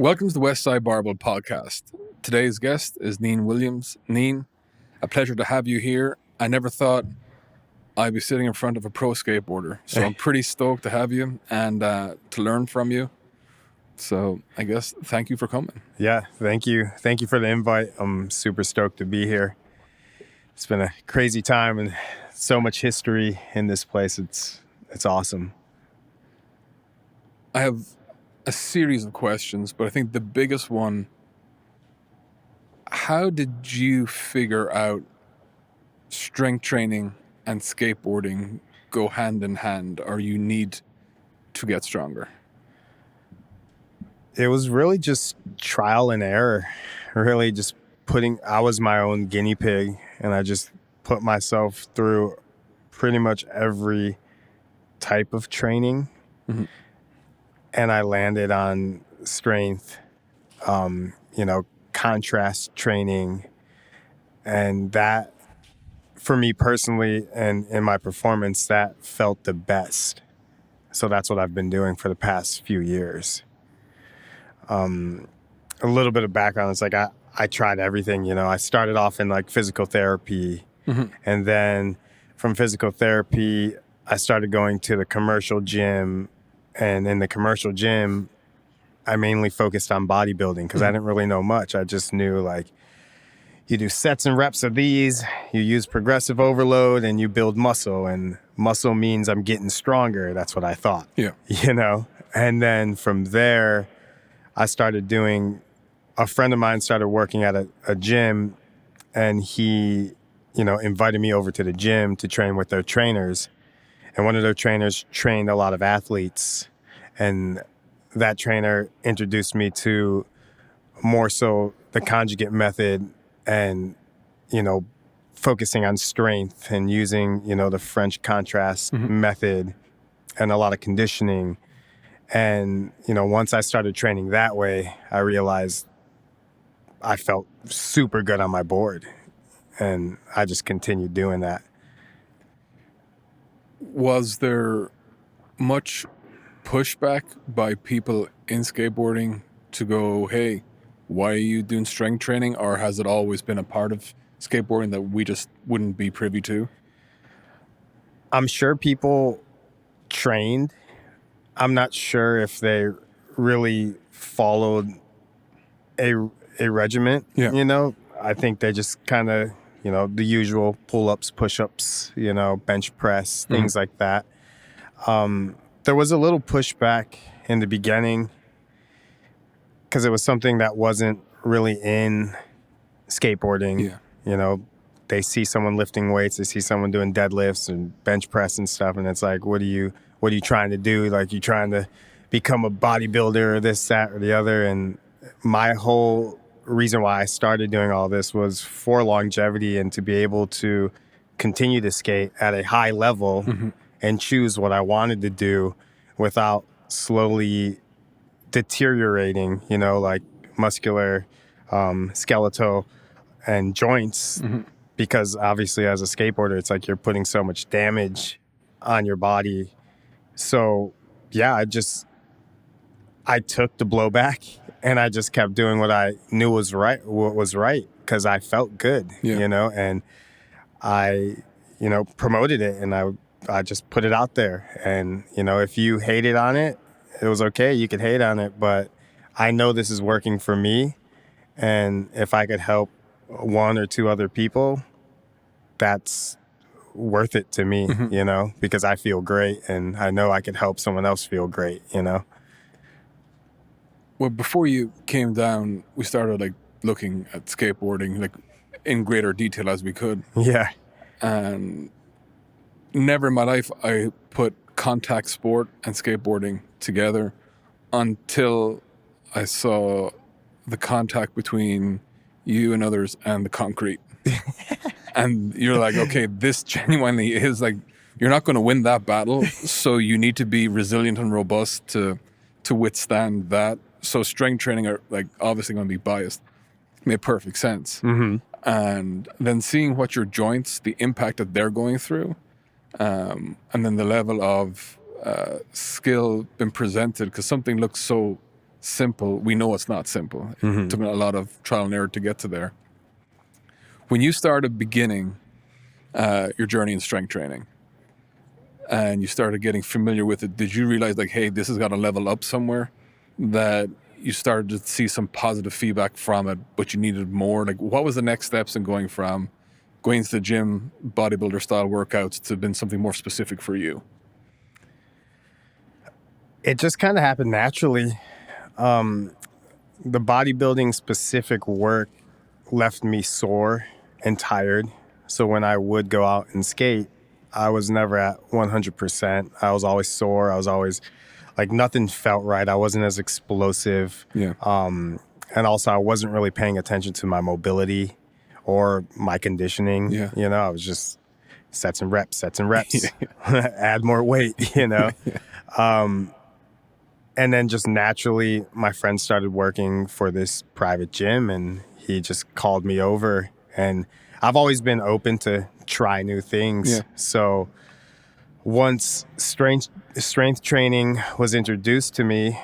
Welcome to the Westside Barbell podcast. Today's guest is Neen Williams. Neen, a pleasure to have you here. I never thought I'd be sitting in front of a pro skateboarder, so I'm pretty stoked to have you and to learn from you. So I guess thank you for coming. Yeah, thank you. Thank you for the invite. I'm super stoked to be here. It's been a crazy time and so much history in this place. It's awesome. I have a series of questions, but I think the biggest one, how did you figure out strength training and skateboarding go hand in hand, or you need to get stronger? It was really just trial and error. Really just I was my own guinea pig, and I just put myself through pretty much every type of training. Mm-hmm. And I landed on strength, contrast training. And that, for me personally, and in my performance, that felt the best. So that's what I've been doing for the past few years. A little bit of background, it's like I tried everything, I started off in like physical therapy. Mm-hmm. And then from physical therapy, I started going to the commercial gym. And in the commercial gym, I mainly focused on bodybuilding because I didn't really know much. I just knew, like, you do sets and reps of these, you use progressive overload, and you build muscle. And muscle means I'm getting stronger. That's what I thought. Yeah. And then from there, a friend of mine started working at a gym, and he, invited me over to the gym to train with their trainers. And one of their trainers trained a lot of athletes. And that trainer introduced me to more so the Conjugate method and, focusing on strength and using, the French contrast method and a lot of conditioning. And, once I started training that way, I realized I felt super good on my board. And I just continued doing that. Was there much pushback by people in skateboarding to go, hey, why are you doing strength training? Or has it always been a part of skateboarding that we just wouldn't be privy to? I'm sure people trained. I'm not sure if they really followed a regiment, I think they just kind of, the usual pull-ups, push-ups, bench press, things like that. There was a little pushback in the beginning because it was something that wasn't really in skateboarding. Yeah. They see someone lifting weights, they see someone doing deadlifts and bench press and stuff, and it's like, what are you trying to do? Like, you trying to become a bodybuilder or this, that, or the other? And my whole reason why I started doing all this was for longevity and to be able to continue to skate at a high level and choose what I wanted to do without slowly deteriorating, like muscular, skeletal, and joints. Because obviously as a skateboarder, it's like you're putting so much damage on your body. So yeah, I took the blowback and I just kept doing what I knew was right, because I felt good, and I, promoted it, and I just put it out there. And, if you hated on it, it was okay. You could hate on it, but I know this is working for me. And if I could help one or two other people, that's worth it to me, because I feel great and I know I could help someone else feel great, Well, before you came down, we started looking at skateboarding in greater detail as we could. Yeah. And never in my life I put contact sport and skateboarding together until I saw the contact between you and others and the concrete. And you're like, okay, this genuinely is you're not going to win that battle, so you need to be resilient and robust to withstand that. So strength training are obviously going to be biased. Made perfect sense. And then seeing what your joints, the impact that they're going through, and then the level of skill been presented, because something looks so simple, we know it's not simple. It took a lot of trial and error to get to there. When you started beginning your journey in strength training and you started getting familiar with it, did you realize like, hey, this has got to level up somewhere, that you started to see some positive feedback from it, but you needed more? Like, what was the next steps in going from going to the gym, bodybuilder style workouts, to been something more specific for you? It just kind of happened naturally. The bodybuilding specific work left me sore and tired. So when I would go out and skate, I was never at 100%. I was always sore. I was always like, nothing felt right. I wasn't as explosive. Yeah. And also I wasn't really paying attention to my mobility or my conditioning. Yeah. You know, I was just sets and reps, add more weight, you know? And then just naturally, my friend started working for this private gym, and he just called me over. And I've always been open to try new things. Yeah. So once strength training was introduced to me,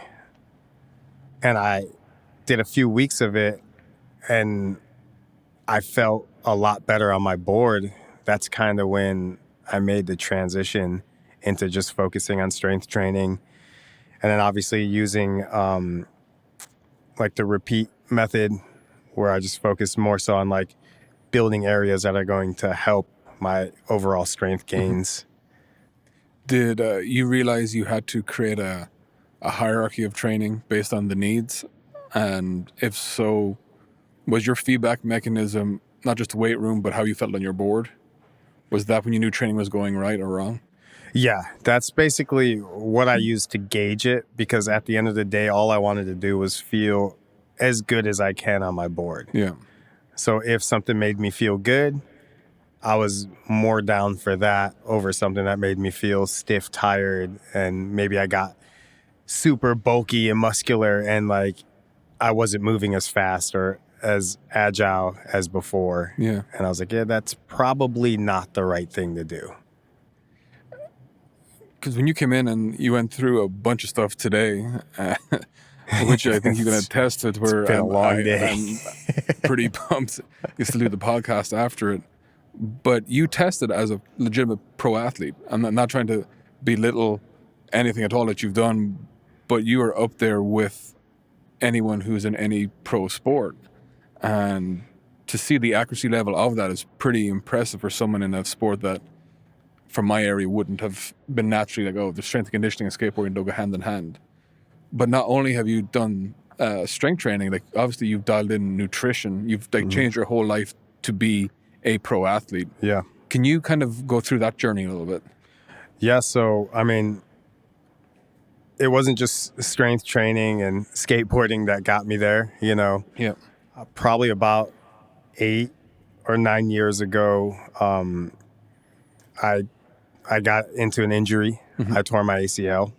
and I did a few weeks of it, and I felt a lot better on my board, that's kind of when I made the transition into just focusing on strength training. And then obviously using like the repeat method, where I just focus more so on like building areas that are going to help my overall strength gains. Did you realize you had to create a hierarchy of training based on the needs? And if so, was your feedback mechanism not just weight room, but how you felt on your board? Was that when you knew training was going right or wrong? Yeah, that's basically what I used to gauge it, because at the end of the day, all I wanted to do was feel as good as I can on my board. Yeah. So if something made me feel good, I was more down for that over something that made me feel stiff, tired, and maybe I got super bulky and muscular and like I wasn't moving as fast or as agile as before. Yeah. And I was like, yeah, that's probably not the right thing to do. Because when you came in and you went through a bunch of stuff today, which I think you can attest to, where It's been a long day. I'm pretty pumped you still do the podcast after it. But you tested as a legitimate pro athlete. I'm not trying to belittle anything at all that you've done, but you are up there with anyone who's in any pro sport. And to see the accuracy level of that is pretty impressive for someone in a sport that, from my area, wouldn't have been naturally like, oh, the strength and conditioning and skateboarding don't go hand in hand. But not only have you done strength training, like obviously you've dialed in nutrition, you've like changed your whole life to be a pro athlete. Yeah. Can you kind of go through that journey a little bit? Yeah, so I mean, it wasn't just strength training and skateboarding that got me there, you know. Yeah. Probably about 8 or 9 years ago, I got into an injury. I tore my ACL.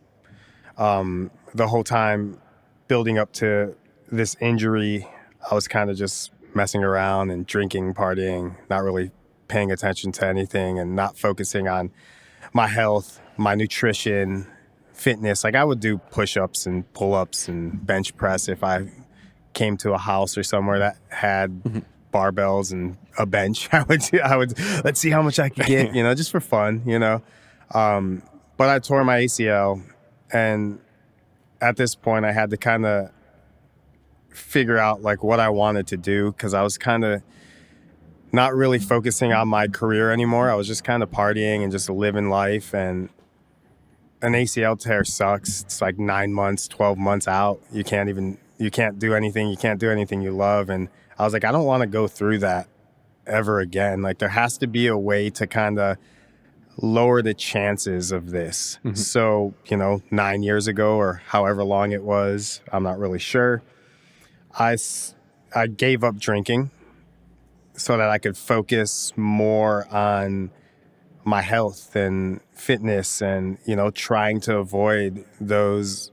The whole time building up to this injury, I was kind of just messing around and drinking, partying, not really paying attention to anything and not focusing on my health, my nutrition, fitness. Like I would do push-ups and pull-ups and bench press if I came to a house or somewhere that had barbells and a bench. I would let's see how much I could get, you know, just for fun, you know. But I tore my ACL, and at this point I had to kind of figure out like what I wanted to do, because I was kind of not really focusing on my career anymore. I was just kind of partying and just living life, and an ACL tear sucks. It's like 9 months, 12 months out. You can't do anything. You can't do anything you love. And I was like, I don't want to go through that ever again. Like there has to be a way to kind of lower the chances of this. So, 9 years ago or however long it was, I'm not really sure, I gave up drinking so that I could focus more on my health and fitness and, trying to avoid those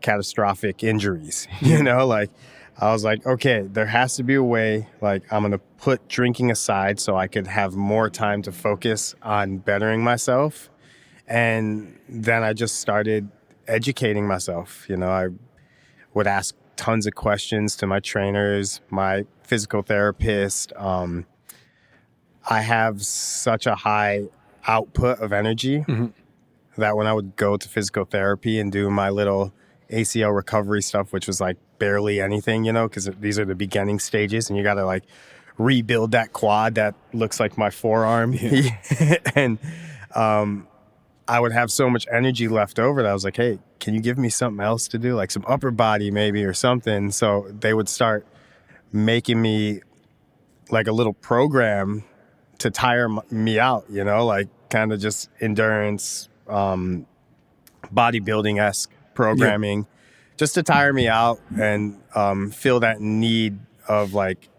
catastrophic injuries. Like I was like, okay, there has to be a way, like I'm going to put drinking aside so I could have more time to focus on bettering myself. And then I just started educating myself. I would ask tons of questions to my trainers, my physical therapist. I have such a high output of energy that when I would go to physical therapy and do my little ACL recovery stuff, which was like barely anything, because these are the beginning stages and you got to like rebuild that quad that looks like my forearm. Yeah. And I would have so much energy left over that I was like, hey, can you give me something else to do? Like some upper body maybe or something. So they would start making me like a little program to tire me out, like kind of just endurance, bodybuilding-esque programming, just to tire me out and feel that need of like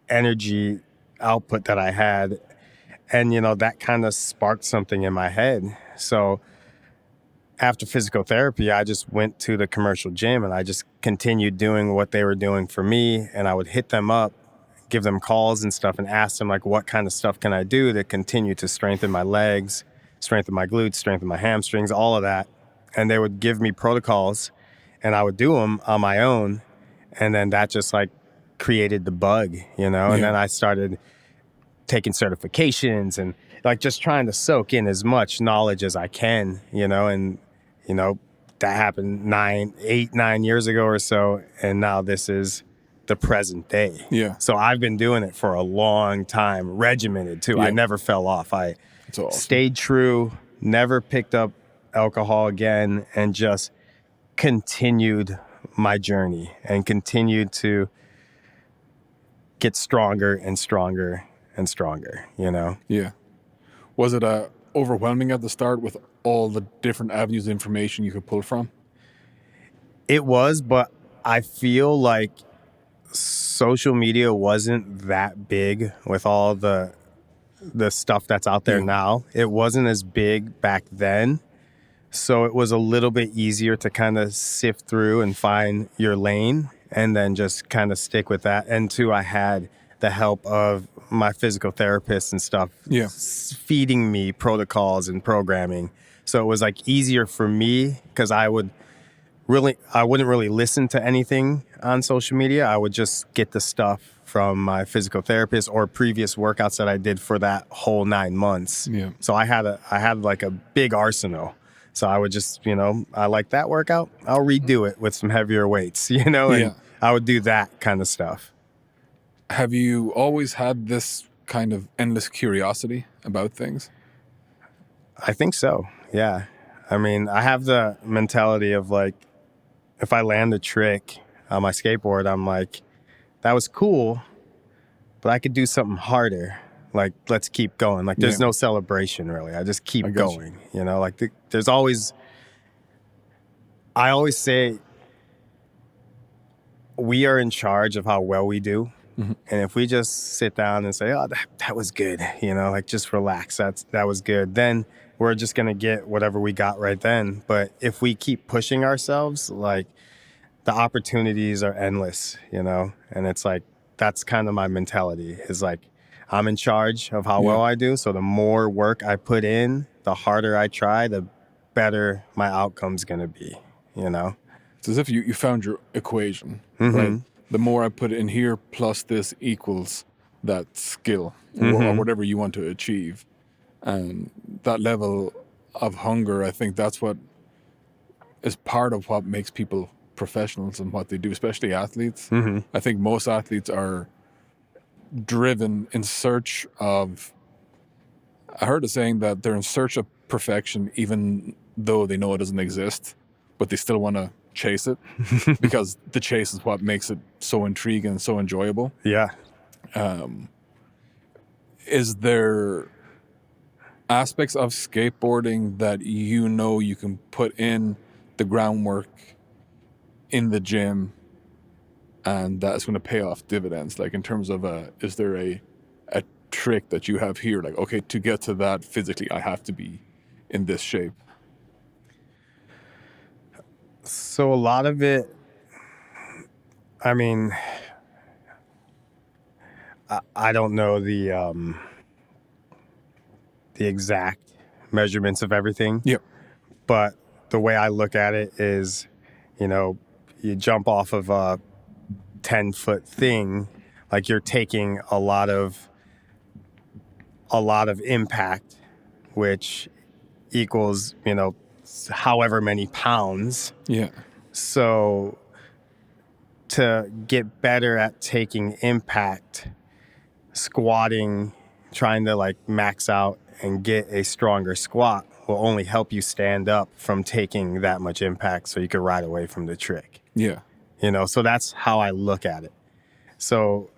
energy output that I had. And, that kind of sparked something in my head. So after physical therapy, I just went to the commercial gym and I just continued doing what they were doing for me. And I would hit them up, give them calls and stuff and ask them like, what kind of stuff can I do to continue to strengthen my legs, strengthen my glutes, strengthen my hamstrings, all of that. And they would give me protocols and I would do them on my own. And then that just like created the bug, and then I started taking certifications and like just trying to soak in as much knowledge as I can, and, that happened 9 years ago or so. And now this is the present day. Yeah. So I've been doing it for a long time, regimented too. I never fell off. I stayed true, never picked up alcohol again, and just continued my journey and continued to get stronger and stronger and stronger, Yeah. Was it overwhelming at the start with all the different avenues of information you could pull from? It was, but I feel like social media wasn't that big with all the stuff that's out there now. It wasn't as big back then. So it was a little bit easier to kind of sift through and find your lane and then just kind of stick with that. And two, I had the help of my physical therapist and stuff feeding me protocols and programming. So it was like easier for me because I wouldn't really listen to anything on social media. I would just get the stuff from my physical therapist or previous workouts that I did for that whole 9 months. Yeah. So I had like a big arsenal. So I would just, I like that workout. I'll redo it with some heavier weights, and I would do that kind of stuff. Have you always had this kind of endless curiosity about things? I think so, yeah. I mean, I have the mentality of like, if I land a trick on my skateboard, I'm like, that was cool, but I could do something harder. Like, let's keep going. Like, there's no celebration, really. I just keep going, Like, there's always... I always say we are in charge of how well we do. Mm-hmm. And if we just sit down and say, oh, that was good, like, just relax. That was good. Then we're just going to get whatever we got right then. But if we keep pushing ourselves, like, the opportunities are endless, And it's like, that's kind of my mentality is like, I'm in charge of how well I do. So the more work I put in, the harder I try, the better my outcome's going to be, It's as if you found your equation, right? The more I put in here plus this equals that skill or whatever you want to achieve. And that level of hunger, I think that's what is part of what makes people professionals in what they do, especially athletes. I think most athletes are driven in search of... I heard a saying that they're in search of perfection even though they know it doesn't exist, but they still want to chase it because the chase is what makes it so intriguing and so enjoyable. Yeah. Is there aspects of skateboarding that you can put in the groundwork in the gym and that's going to pay off dividends? Like in terms of is there a trick that you have here? Like, okay, to get to that physically, I have to be in this shape. So a lot of it, I mean, I don't know the exact measurements of everything. Yep. But the way I look at it is, you jump off of a 10-foot thing, like you're taking a lot of impact, which equals, however many pounds. Yeah. So to get better at taking impact, squatting, trying to like max out and get a stronger squat will only help you stand up from taking that much impact so you can ride away from the trick. Yeah. So that's how I look at it. So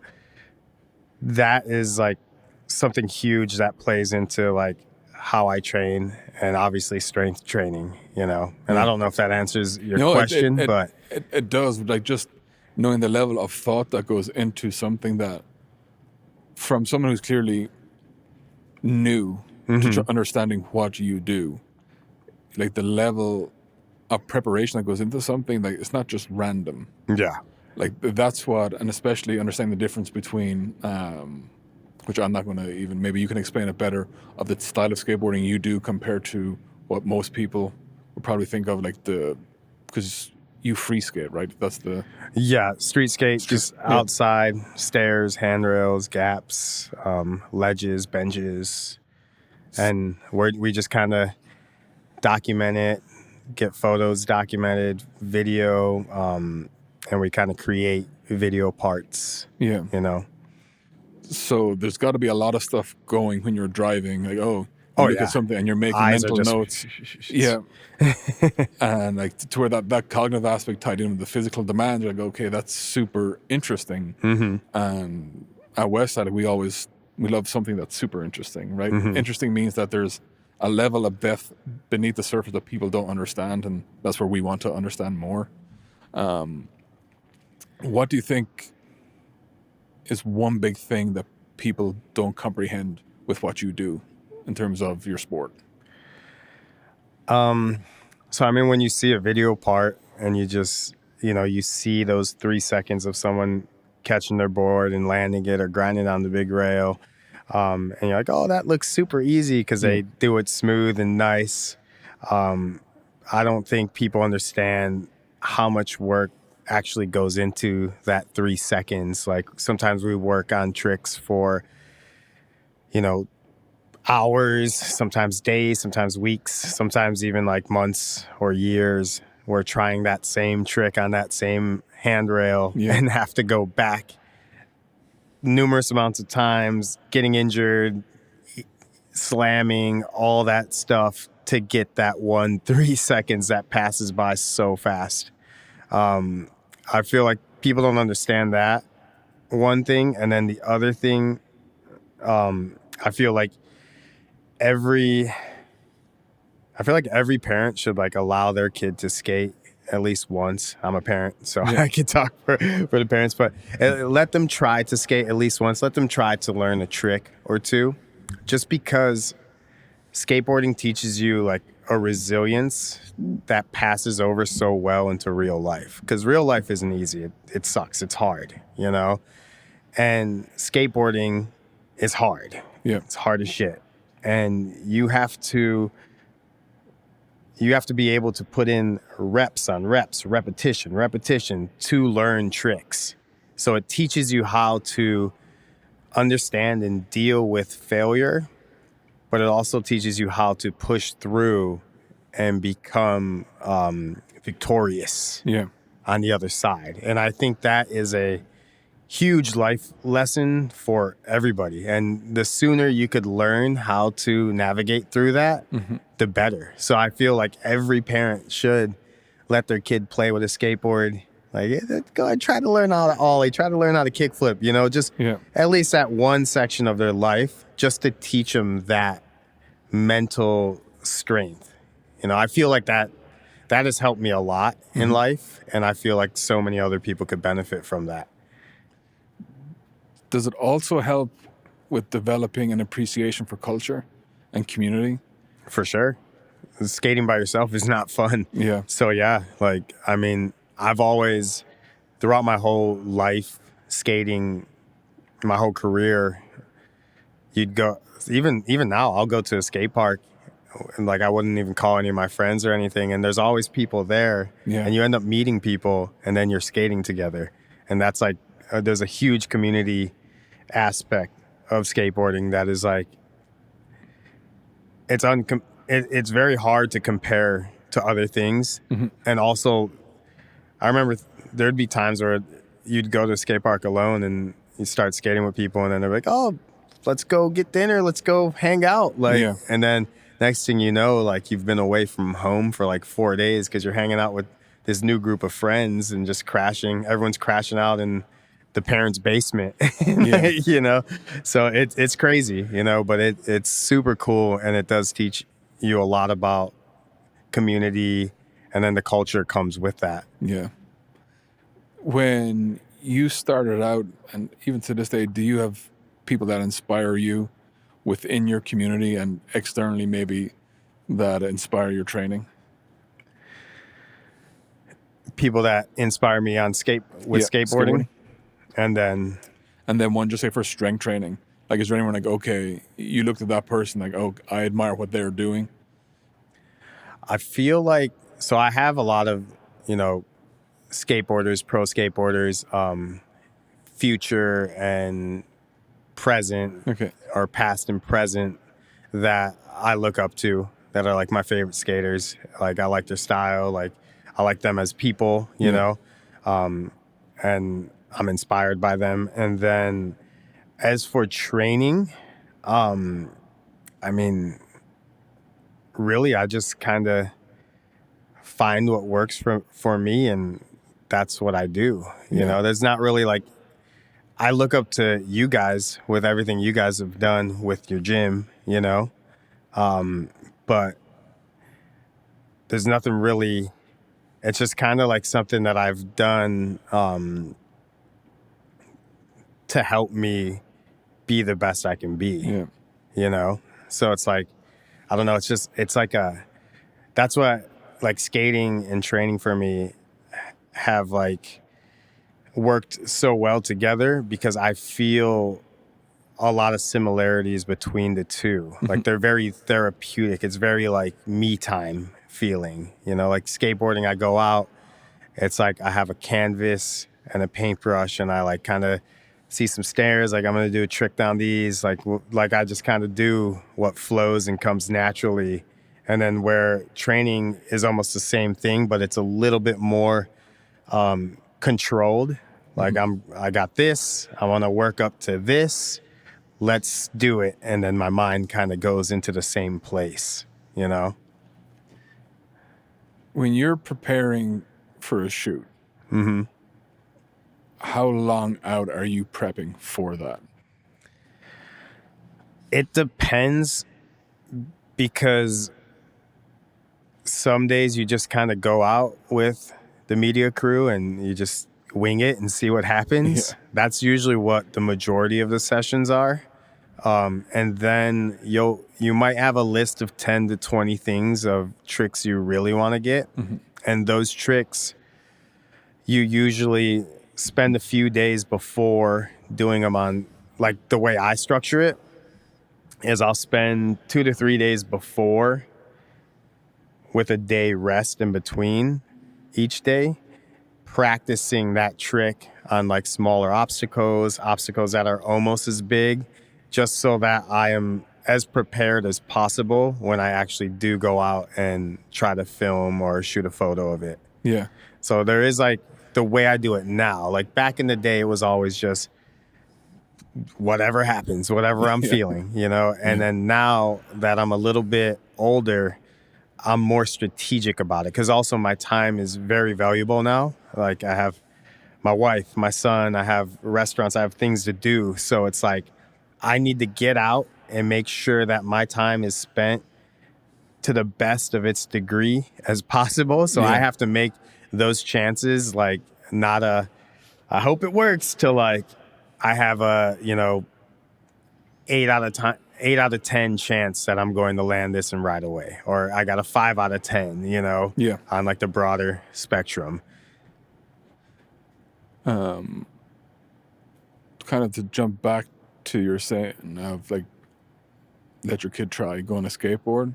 that is like something huge that plays into like how I train, and obviously strength training, and I don't know if that answers your question, but it does. Like just knowing the level of thought that goes into something that, from someone who's clearly new to understanding what you do, like the level of preparation that goes into something, like it's not just random. Yeah. Like that's what, and especially understanding the difference between, which I'm not going to even, maybe you can explain it better, of the style of skateboarding you do compared to what most people would probably think of, like because you free skate, right? That's the... Yeah, street skate, just outside, stairs, handrails, gaps, ledges, benches, and we just kind of document it, get photos documented, video, and we kind of create video parts. Yeah. So there's got to be a lot of stuff going when you're driving, like, you look at something and you're making mental notes. Yeah. And like to where that cognitive aspect tied in with the physical demands, you're like, okay, that's super interesting. And at Westside, we love something that's super interesting, right? Interesting means that there's a level of depth beneath the surface that people don't understand, and that's where we want to understand more. What do you think is one big thing that people don't comprehend with what you do in terms of your sport? So, I mean, when you see a video part and you just, you see those 3 seconds of someone catching their board and landing it or grinding on the big rail, and you're like, oh, that looks super easy because they do it smooth and nice. I don't think people understand how much work actually goes into that 3 seconds. Like sometimes we work on tricks for, hours, sometimes days, sometimes weeks, sometimes even like months or years. We're trying that same trick on that same handrail and have to go back numerous amounts of times, getting injured, slamming, all that stuff to get that 3 seconds that passes by so fast. I feel like people don't understand that one thing. And then the other thing, I feel like every parent should like allow their kid to skate at least once. I'm a parent, so I can talk for the parents, but let them try to skate at least once. Let them try to learn a trick or two, just because skateboarding teaches you like a resilience that passes over so well into real life. Because real life isn't easy. It sucks. It's hard, and skateboarding is hard. Yeah, it's hard as shit. And you have to be able to put in reps on reps, repetition to learn tricks. So it teaches you how to understand and deal with failure, but it also teaches you how to push through and become victorious on the other side. And I think that is a huge life lesson for everybody. And the sooner you could learn how to navigate through that, the better. So I feel like every parent should let their kid play with a skateboard. Like, go ahead, try to learn how to ollie, try to learn how to kickflip, just at least that one section of their life, just to teach them that mental strength. I feel like that has helped me a lot in life. And I feel like so many other people could benefit from that. Does it also help with developing an appreciation for culture and community? For sure. Skating by yourself is not fun. Yeah. So I've always, throughout my whole life, skating, my whole career, you'd go, even now, I'll go to a skate park and like I wouldn't even call any of my friends or anything. And there's always people there, Yeah. and you end up meeting people, and then you're skating together, and that's like there's a huge community aspect of skateboarding that is like it's very hard to compare to other things. And also I remember there'd be times where you'd go to a skate park alone and you start skating with people, and then they're like, oh, let's go get dinner, let's go hang out, like, Yeah. and then next thing you know, like you've been away from home for like 4 days because you're hanging out with this new group of friends and just everyone's crashing out in the parents' basement. Yeah. You know, so it's crazy, you know, but it's super cool, and it does teach you a lot about community, and then the culture comes with that. Yeah. When you started out, and even to this day, do you have people that inspire you within your community and externally maybe that inspire your training? People that inspire me on skateboarding. And then one, just say for strength training, like, is there anyone like, okay, you looked at that person like, oh, I admire what they're doing? I feel like, so I have a lot of, you know, skateboarders, pro skateboarders, future and present, Okay. or past and present, that I look up to, that are like my favorite skaters. Like I like their style, like I like them as people, you know, and I'm inspired by them. And then as for training, I mean, really, I just kind of find what works for me, and that's what I do. You know, there's not really like, I look up to you guys with everything you guys have done with your gym, you know, but there's nothing really, it's just kind of like something that I've done to help me be the best I can be, you know? So it's like, I don't know, it's like that's what like skating and training for me have like worked so well together, because I feel a lot of similarities between the two. Like they're very therapeutic. It's very like me time feeling, you know, like skateboarding, I go out, it's like I have a canvas and a paintbrush, and I like kind of see some stairs, like I'm going to do a trick down these, like I just kind of do what flows and comes naturally. And then where training is almost the same thing, but it's a little bit more controlled. Like I got this, I want to work up to this, let's do it. And then my mind kind of goes into the same place, you know? When you're preparing for a shoot, how long out are you prepping for that? It depends, because some days you just kind of go out with the media crew and you just wing it and see what happens. That's usually what the majority of the sessions are. And then you might have a list of 10 to 20 things of tricks you really want to get. And those tricks, you usually spend a few days before doing them on, like the way I structure it is I'll spend 2 to 3 days before with a day rest in between each day, practicing that trick on like smaller obstacles that are almost as big, just so that I am as prepared as possible when I actually do go out and try to film or shoot a photo of it. Yeah. So there is like the way I do it now. Like back in the day, it was always just whatever happens, whatever I'm feeling, you know? And then now that I'm a little bit older, I'm more strategic about it, because also my time is very valuable now. Like I have my wife, my son, I have restaurants, I have things to do. So it's like I need to get out and make sure that my time is spent to the best of its degree as possible. So I have to make those chances, like not I hope it works, to like I have a, you know, 8 out of 10 chance that I'm going to land this and right away, or I got a 5 out of 10, you know, on like the broader spectrum. Kind of to jump back to your saying of like, let your kid try going to skateboard.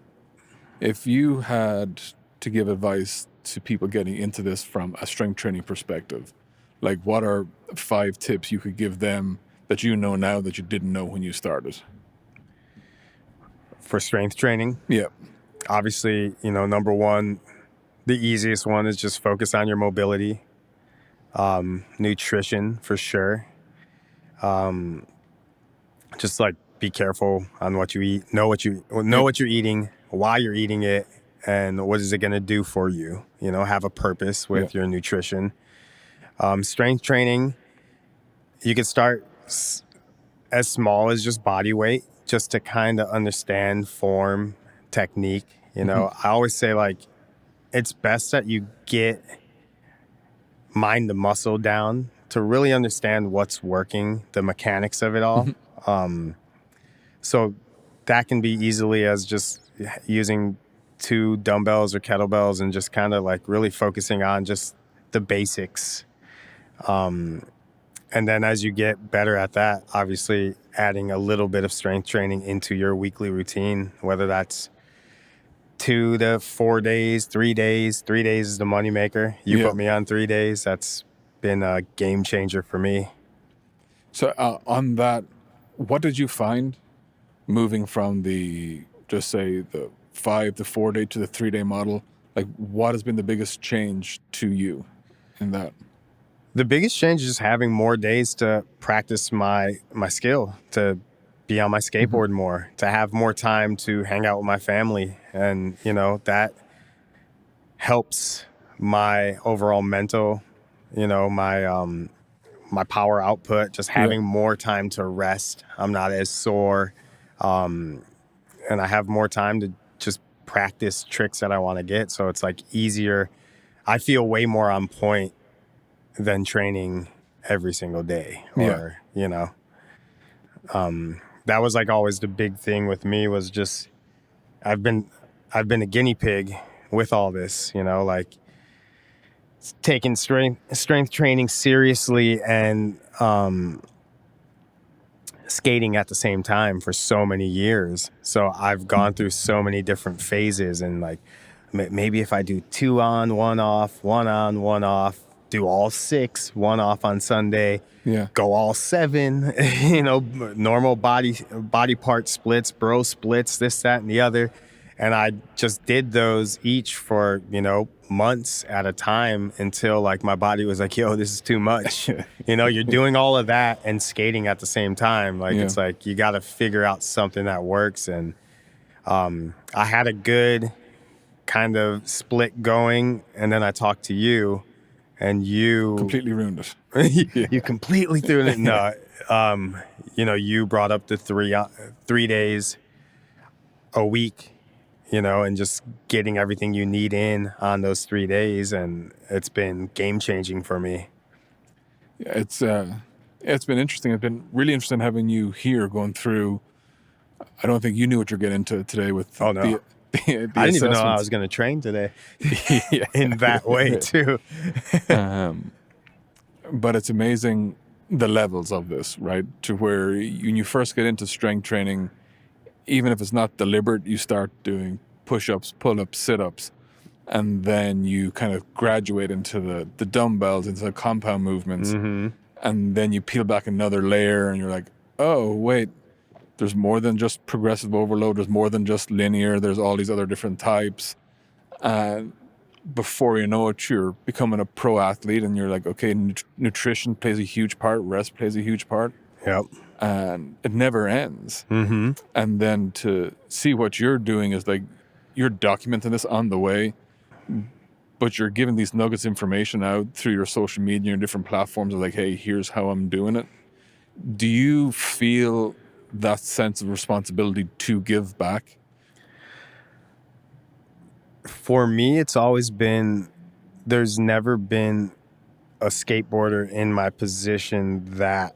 If you had to give advice to people getting into this from a strength training perspective, like what are 5 tips you could give them that you know now that you didn't know when you started? For strength training? Yeah. Obviously, number one, the easiest one is just focus on your mobility. Nutrition, for sure. Just like be careful on what you eat. Know what you're eating, why you're eating it, and what is it going to do for you. Have a purpose with your nutrition. Strength training, you could start as small as just body weight, just to kind of understand form, technique. I always say, like, it's best that you get mind the muscle down to really understand what's working, the mechanics of it all. So that can be easily as just using 2 dumbbells or kettlebells and just kind of like really focusing on just the basics. And then as you get better at that, obviously adding a little bit of strength training into your weekly routine, whether that's 2 to 4 days, 3 days. 3 days is the moneymaker. You put me on 3 days. That's been a game changer for me. So on that, what did you find moving from the 5 to 4 day to the 3 day model? Like, what has been the biggest change to you in that? The biggest change is just having more days to practice my skill, to be on my skateboard more, to have more time to hang out with my family. And, that helps my overall mental, my power output, just having more time to rest. I'm not as sore. And I have more time to just practice tricks that I want to get. So it's like easier. I feel way more on point than training every single day. Or, that was like always the big thing with me was just, I've been a guinea pig with all this, like taking strength training seriously and, skating at the same time for so many years. So I've gone through so many different phases, and like maybe if I do 2 on, 1 off, 1 on, 1 off, do all 6, 1 off on Sunday, go all 7, normal body part splits, bro splits, this, that, and the other. And I just did those each for, months at a time until like my body was like, yo, this is too much. You're doing all of that and skating at the same time. Like, it's like, you got to figure out something that works. And I had a good kind of split going. And then I talked to you and you completely ruined it. You completely threw it. No, you brought up the 3 days a week, and just getting everything you need in on those 3 days. And it's been game changing for me. Yeah, it's been interesting. It's been really interesting having you here going through. I don't think you knew what you're getting into today with the I didn't even know I was going to train today in that way too. But it's amazing the levels of this, right? To where when you first get into strength training, even if it's not deliberate, you start doing push-ups, pull-ups, sit-ups, and then you kind of graduate into the dumbbells, into the compound movements, and then you peel back another layer, and you're like, oh, wait, there's more than just progressive overload, there's more than just linear, there's all these other different types. And before you know it, you're becoming a pro athlete, and you're like, okay, nutrition plays a huge part, rest plays a huge part. Yep. And it never ends. And then to see what you're doing is like, you're documenting this on the way, but you're giving these nuggets of information out through your social media, your different platforms of like, hey, here's how I'm doing it. Do you feel that sense of responsibility to give back? For me, it's always been, there's never been a skateboarder in my position that,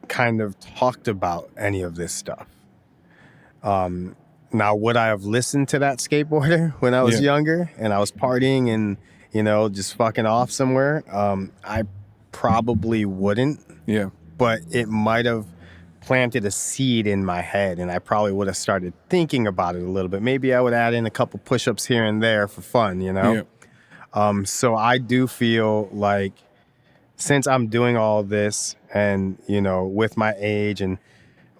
kind of talked about any of this stuff. Now, would I have listened to that skateboarder when I was younger and I was partying and, just fucking off somewhere? I probably wouldn't. Yeah. But it might have planted a seed in my head, and I probably would have started thinking about it a little bit. Maybe I would add in a couple push-ups here and there for fun, you know? Yeah. So I do feel like since I'm doing all this and, you know, with my age and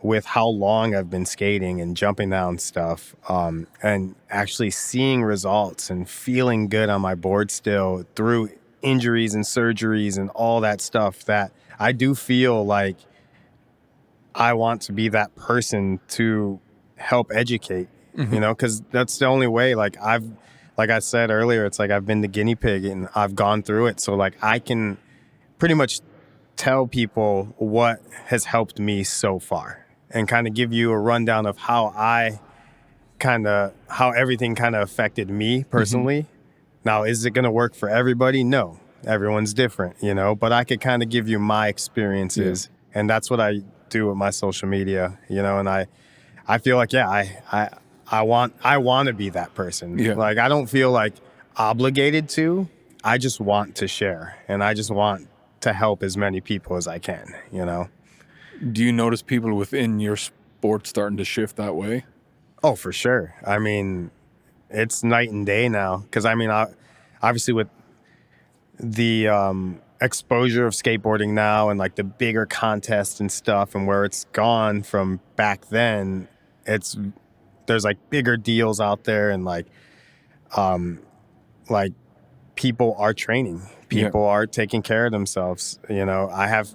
with how long I've been skating and jumping down stuff, and actually seeing results and feeling good on my board still through injuries and surgeries and all that stuff, that I do feel like I want to be that person to help educate, you know, because that's the only way. Like I said earlier, it's like I've been the guinea pig and I've gone through it. So like I can pretty much tell people what has helped me so far and kind of give you a rundown of how everything kind of affected me personally. Now, is it going to work for everybody? No, everyone's different, you know, but I could kind of give you my experiences, and that's what I do with my social media, you know, and I feel like, I want to be that person. Yeah. Like, I don't feel like obligated to, I just want to share, and I just want to help as many people as I can, you know? Do you notice people within your sport starting to shift that way? Oh, for sure. I mean, it's night and day now. Because, I mean, obviously with the exposure of skateboarding now and, like, the bigger contests and stuff and where it's gone from back then, there's, like, bigger deals out there and, like, people are training. People are taking care of themselves. You know, I have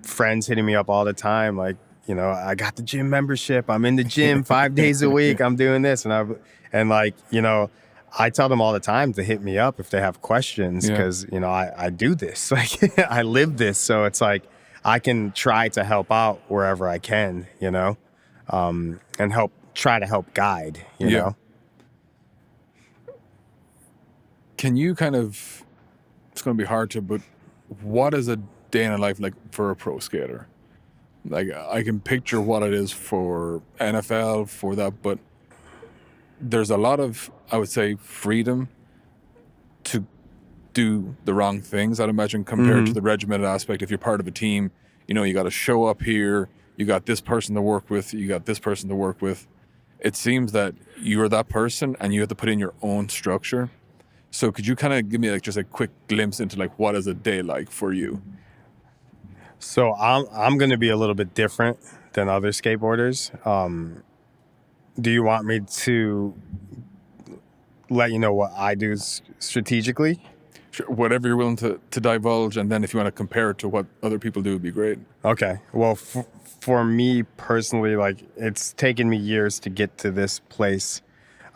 friends hitting me up all the time, like, you know, I got the gym membership. I'm in the gym 5 days a week. I'm doing this. And like, you know, I tell them all the time to hit me up if they have questions because, you know, I do this. Like, I live this. So it's like I can try to help out wherever I can, you know, and try to help guide, you know. Can you kind of, it's going to be hard to, but what is a day in a life like for a pro skater? Like, I can picture what it is for NFL, for that, but there's a lot of, I would say, freedom to do the wrong things, I'd imagine, compared to the regimented aspect. If you're part of a team, you know, you got to show up here, you got this person to work with, you got this person to work with. It seems that you're that person and you have to put in your own structure. So could you kind of give me like just a quick glimpse into like what is a day like for you? So I'm going to be a little bit different than other skateboarders. Do you want me to let you know what I do strategically? Sure, whatever you're willing to divulge, and then if you want to compare it to what other people do, would be great. Okay. Well, for me personally, like, it's taken me years to get to this place.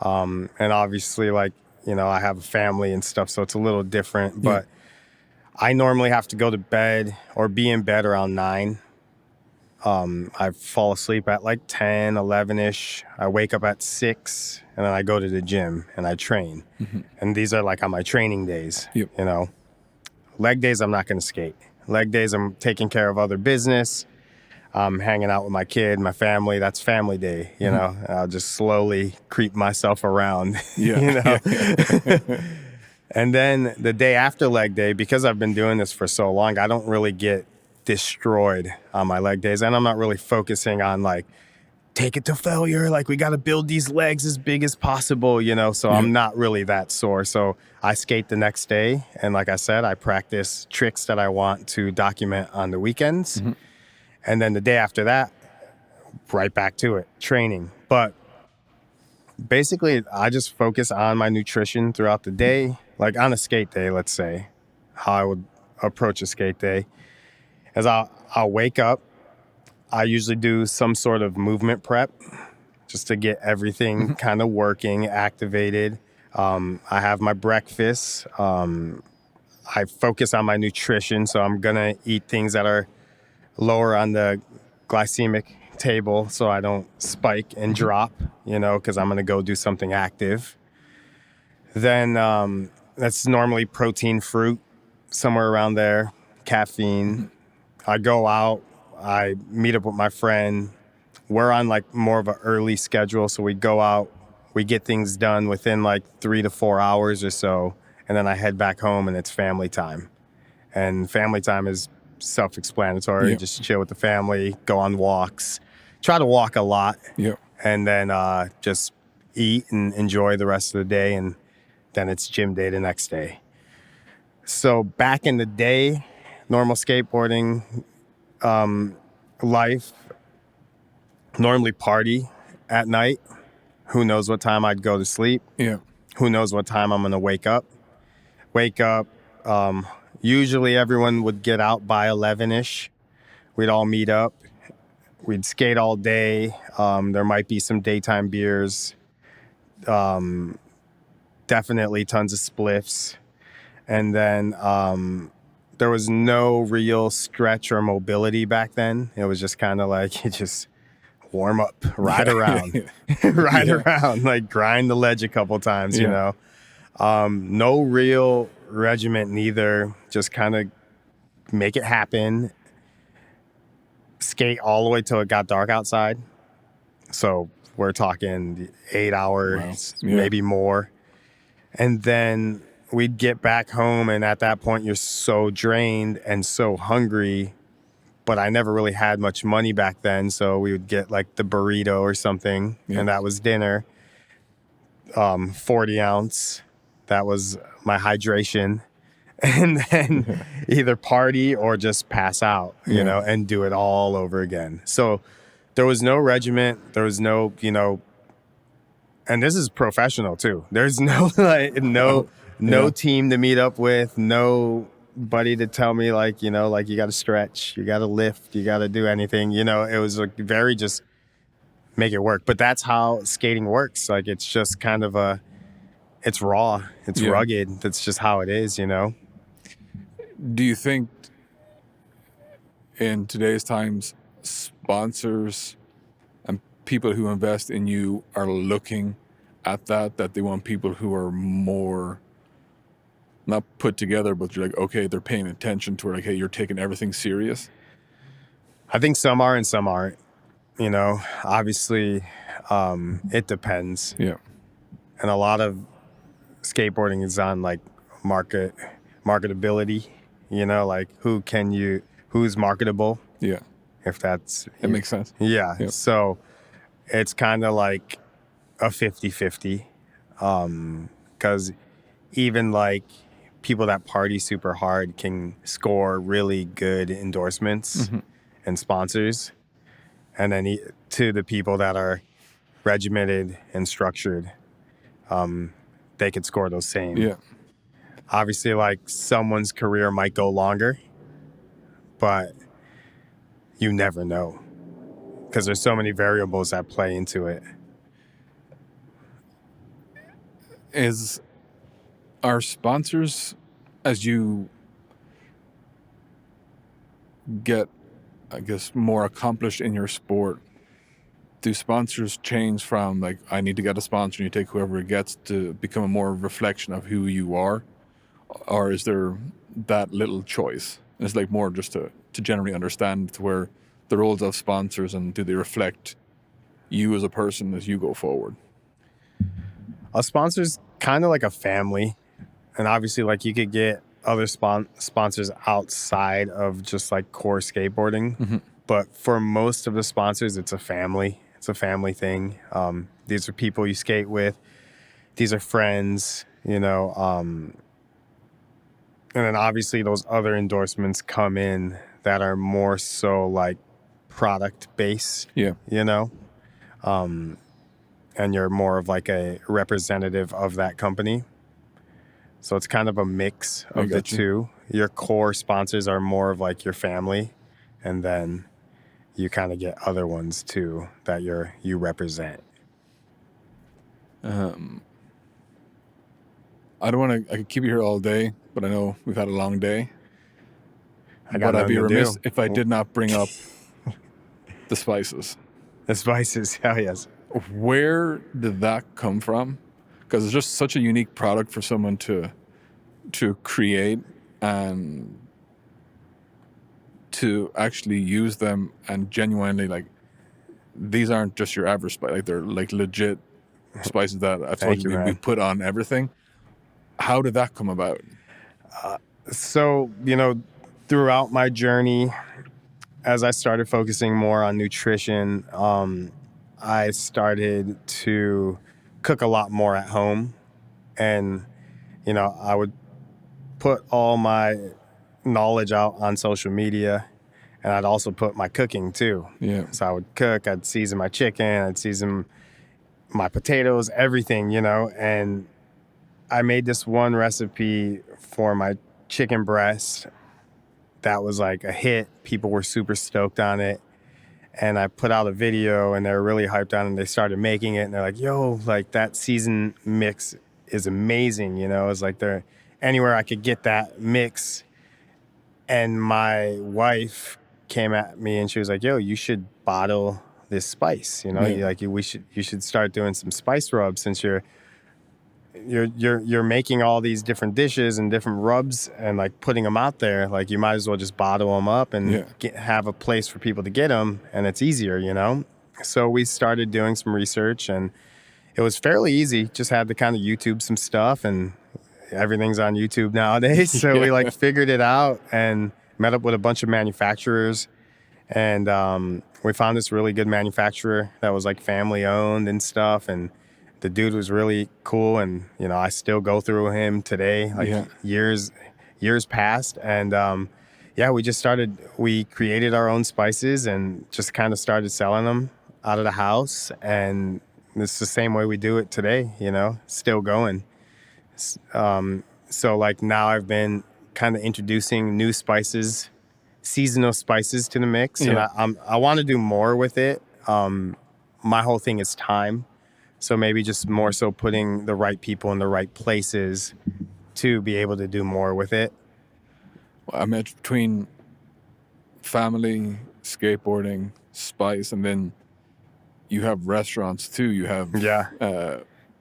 And obviously, like, you know, I have a family and stuff, so it's a little different. But I normally have to go to bed or be in bed around 9. I fall asleep at like 10, 11-ish. I wake up at 6, and then I go to the gym and I train. And these are like on my training days, you know. Leg days, I'm not going to skate. Leg days, I'm taking care of other business. I'm hanging out with my kid, my family. That's family day, you know. I'll just slowly creep myself around, you know. And then the day after leg day, because I've been doing this for so long, I don't really get destroyed on my leg days. And I'm not really focusing on like, take it to failure. Like, we got to build these legs as big as possible, you know. So I'm not really that sore. So I skate the next day. And like I said, I practice tricks that I want to document on the weekends. And then the day after that, right back to it, training. But basically, I just focus on my nutrition throughout the day. Like on a skate day, let's say, how I would approach a skate day is I'll wake up. I usually do some sort of movement prep just to get everything kind of working, activated. I have my breakfast. I focus on my nutrition, so I'm going to eat things that are lower on the glycemic table so I don't spike and drop, you know, because I'm going to go do something active. Then that's normally protein, fruit, somewhere around there, caffeine. I go out, I meet up with my friend. We're on like more of an early schedule, so we go out, we get things done within like 3 to 4 hours or so, and then I head back home and it's family time. And family time is self-explanatory. Yeah. Just chill with the family, go on walks, try to walk a lot, Yeah. and then just eat and enjoy the rest of the day, and then it's gym day the next day. So back in the day, normal skateboarding life, normally party at night. Who knows what time I'd go to sleep? Yeah. Who knows what time I'm going to wake up? Usually everyone would get out by 11-ish. We'd all meet up. We'd skate all day. There might be some daytime beers. Definitely tons of spliffs. And then there was no real stretch or mobility back then. It was just kind of like you just warm up, ride around, around, like grind the ledge a couple times, you know. No real regiment neither. Just kind of make it happen. Skate all the way till it got dark outside. So we're talking 8 hours, maybe more. And then we'd get back home, and at that point, you're so drained and so hungry. But I never really had much money back then, so we would get like the burrito or something, and that was dinner. 40 ounce, that was my hydration. And then either party or just pass out, you know, and do it all over again. So there was no regiment, there was no, you know, and this is professional too. There's no no team to meet up with, nobody to tell me like, you know, like you got to stretch, you got to lift, you got to do anything. You know, it was like very just make it work. But that's how skating works. Like it's just kind of it's raw, it's rugged. That's just how it is, you know. Do you think in today's times, sponsors and people who invest in you are looking at that they want people who are more not put together, but you're like, okay, they're paying attention to it, like, hey, you're taking everything serious? I think some are and some aren't, you know. Obviously, it depends. Yeah. And a lot of skateboarding is on like marketability, you know, like who's marketable. Yeah. If that makes sense. Yeah. Yep. So it's kind of like a 50-50. Because even like people that party super hard can score really good endorsements and sponsors. And then to the people that are regimented and structured, they could score those same. Yeah. Obviously, like someone's career might go longer, but you never know because there's so many variables that play into it. Are sponsors, as you get, I guess, more accomplished in your sport, do sponsors change from like, I need to get a sponsor and you take whoever it gets, to become a more reflection of who you are? Or is there that little choice? And it's like more just to generally understand where the roles of sponsors, and do they reflect you as a person as you go forward? A sponsor's kind of like a family. And obviously, like you could get other sponsors outside of just like core skateboarding. But for most of the sponsors, it's a family. It's a family thing. These are people you skate with. These are friends, you know. And then obviously those other endorsements come in that are more so like product based, you know. And you're more of like a representative of that company. So it's kind of a mix of the two. Your core sponsors are more of like your family, and then you kind of get other ones too that you represent. I could keep you here all day, but I know we've had a long day. But I'd be remiss if I did not bring up the spices. The spices, hell yes. Where did that come from? Because it's just such a unique product for someone to create and to actually use them, and genuinely, like, these aren't just your average spice, like they're like legit spices that I've told you we put on everything. How did that come about? So, you know, throughout my journey, as I started focusing more on nutrition, I started to cook a lot more at home. And, I would put all my knowledge out on social media, and I'd also put my cooking too. Yeah. So I would cook, I'd season my chicken, I'd season my potatoes, everything, and I made this one recipe for my chicken breast that was like a hit. People were super stoked on it. And I put out a video and they were really hyped on it, and they started making it, and they're like, yo, like that season mix is amazing. It's like anywhere I could get that mix. And my wife came at me and she was like, yo, you should bottle this spice. You should start doing some spice rubs, since you're making all these different dishes and different rubs and like putting them out there. Like, you might as well just bottle them up and have a place for people to get them, and it's easier. So we started doing some research, and it was fairly easy. Just had to kind of YouTube some stuff, and everything's on YouTube nowadays. So we like figured it out and met up with a bunch of manufacturers, and we found this really good manufacturer that was like family owned and stuff, and the dude was really cool, and I still go through him today, like years past. And we created our own spices and just kind of started selling them out of the house, and it's the same way we do it today, still going. So like now I've been kind of introducing new spices, seasonal spices to the mix, and I want to do more with it. My whole thing is time. So maybe just more so putting the right people in the right places to be able to do more with it. Well, I met between family, skateboarding, spice, and then you have restaurants too. You have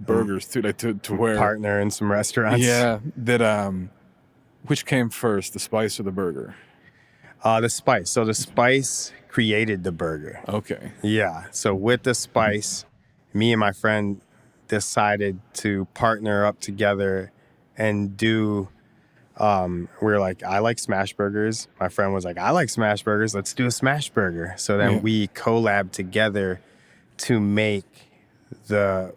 burgers too, like to where partner in some restaurants. Yeah, that which came first, the spice or the burger? The spice. So the spice created the burger. Okay. Yeah. So with the spice, me and my friend decided to partner up together and do, we were like, I like smash burgers. My friend was like, I like smash burgers. Let's do a smash burger. So then we collabed together to make our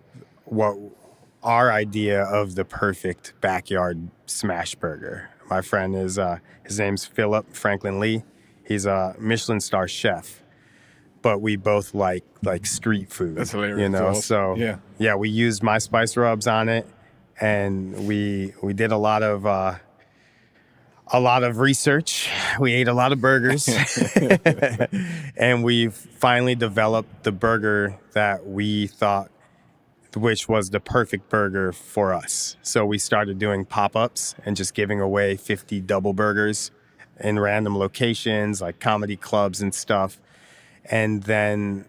idea of the perfect backyard smash burger. My friend is, his name's Philip Franklin Lee. He's a Michelin star chef. But we both like street food. That's hilarious. So we used my spice rubs on it, and we did a lot of research. We ate a lot of burgers, and we finally developed the burger that we thought, which was the perfect burger for us. So we started doing pop-ups and just giving away 50 double burgers in random locations like comedy clubs and stuff. And then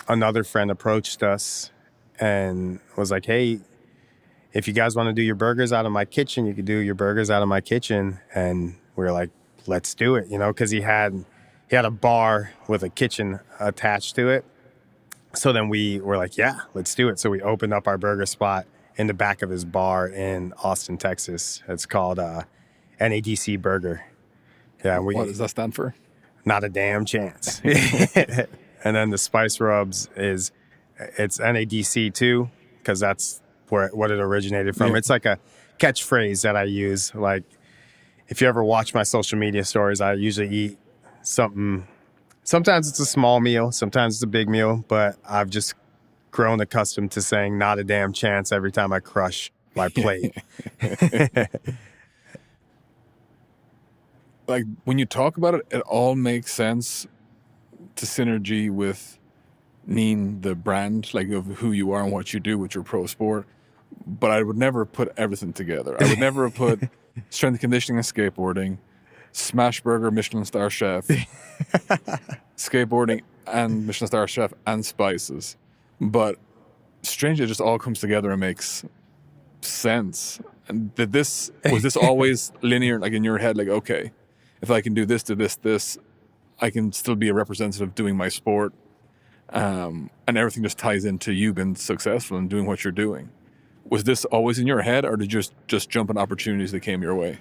another friend approached us and was like, hey, if you guys want to do your burgers out of my kitchen, you could do your burgers out of my kitchen. And we were like, let's do it, because he had a bar with a kitchen attached to it. So then we were like, yeah, let's do it. So we opened up our burger spot in the back of his bar in Austin, Texas. It's called NADC Burger. Yeah. What does that stand for? Not a damn chance. And then the spice rubs it's NADC too, because that's what it originated from. It's like a catchphrase that I use. Like, if you ever watch my social media stories, I usually eat something. Sometimes it's a small meal, sometimes it's a big meal, but I've just grown accustomed to saying not a damn chance every time I crush my plate. Like, when you talk about it, it all makes sense to synergy with Neen, the brand, like of who you are and what you do with your pro sport. But I would never put everything together. I would never put strength and conditioning and skateboarding, smash burger, Michelin star chef, skateboarding and Michelin star chef and spices. But strangely, it just all comes together and makes sense. And was this always linear, like in your head, like, okay, if I can do this, I can still be a representative doing my sport, and everything just ties into you being successful and doing what you're doing. Was this always in your head, or did you just jump on opportunities that came your way?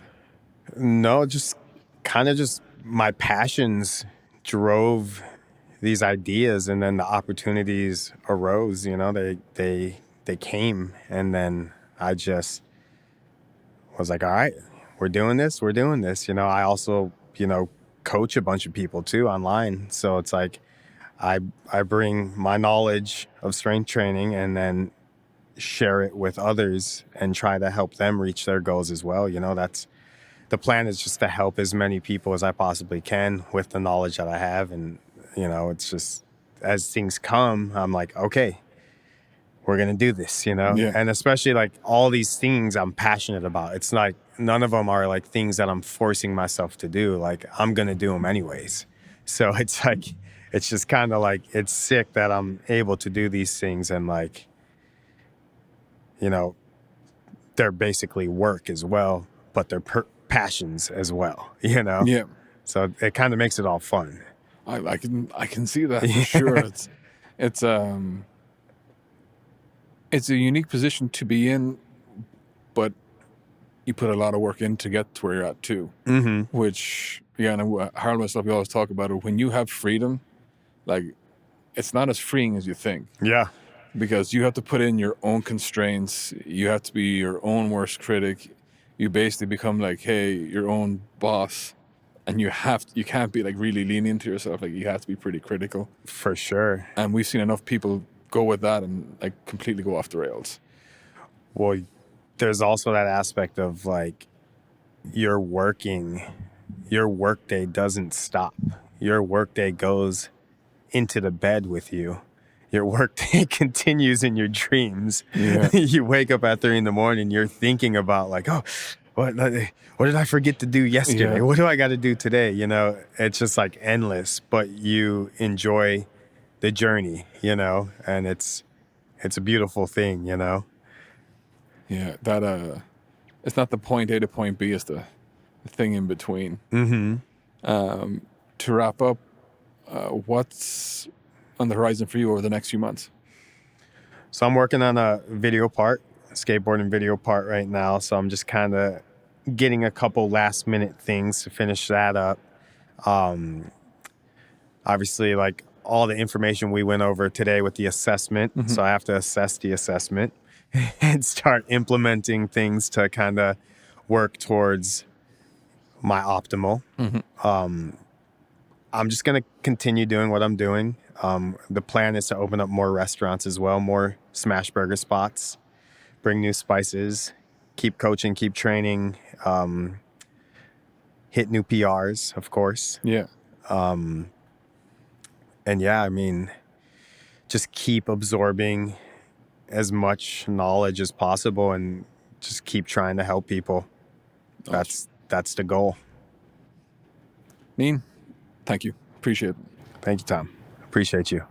No, just kind of just my passions drove these ideas, and then the opportunities arose. They came, and then I just was like, all right, we're doing this. I also, coach a bunch of people too online. So it's like I bring my knowledge of strength training and then share it with others and try to help them reach their goals as well. That's the plan, is just to help as many people as I possibly can with the knowledge that I have. And, it's just, as things come, I'm like, okay, we're going to do this, Yeah. and especially like all these things I'm passionate about. It's like none of them are like things that I'm forcing myself to do. Like, I'm going to do them anyways. So it's like, it's just kind of like, it's sick that I'm able to do these things, and like, they're basically work as well, but they're passions as well, Yeah. So it kind of makes it all fun. I can see that for sure. It's a unique position to be in, but you put a lot of work in to get to where you're at too. Mm-hmm. Which, and Harold and myself, we always talk about it. When you have freedom, like, it's not as freeing as you think. Yeah. Because you have to put in your own constraints. You have to be your own worst critic. You basically become like, hey, your own boss. And you can't be like really lenient to yourself. Like, you have to be pretty critical. For sure. And we've seen enough people go with that and like completely go off the rails. Well, there's also that aspect of like, your workday doesn't stop. Your workday goes into the bed with you. Your workday continues in your dreams. Yeah. You wake up at 3 a.m, you're thinking about like, oh, what did I forget to do yesterday? Yeah. What do I got to do today? It's just like endless, but you enjoy the journey, and it's a beautiful thing, Yeah, that it's not the point A to point B, it's the thing in between. Mm-hmm. To wrap up, what's on the horizon for you over the next few months? So I'm working on a skateboarding video part right now. So I'm just kind of getting a couple last minute things to finish that up. Obviously, like all the information we went over today with the assessment. Mm-hmm. So I have to assess the assessment and start implementing things to kind of work towards my optimal. Mm-hmm. I'm just going to continue doing what I'm doing. The plan is to open up more restaurants as well, more smash burger spots, bring new spices, keep coaching, keep training, hit new PRs, of course. Yeah. And yeah, I mean, just keep absorbing as much knowledge as possible and just keep trying to help people. Awesome. That's the goal. Neen, thank you. Appreciate it. Thank you, Tom. Appreciate you.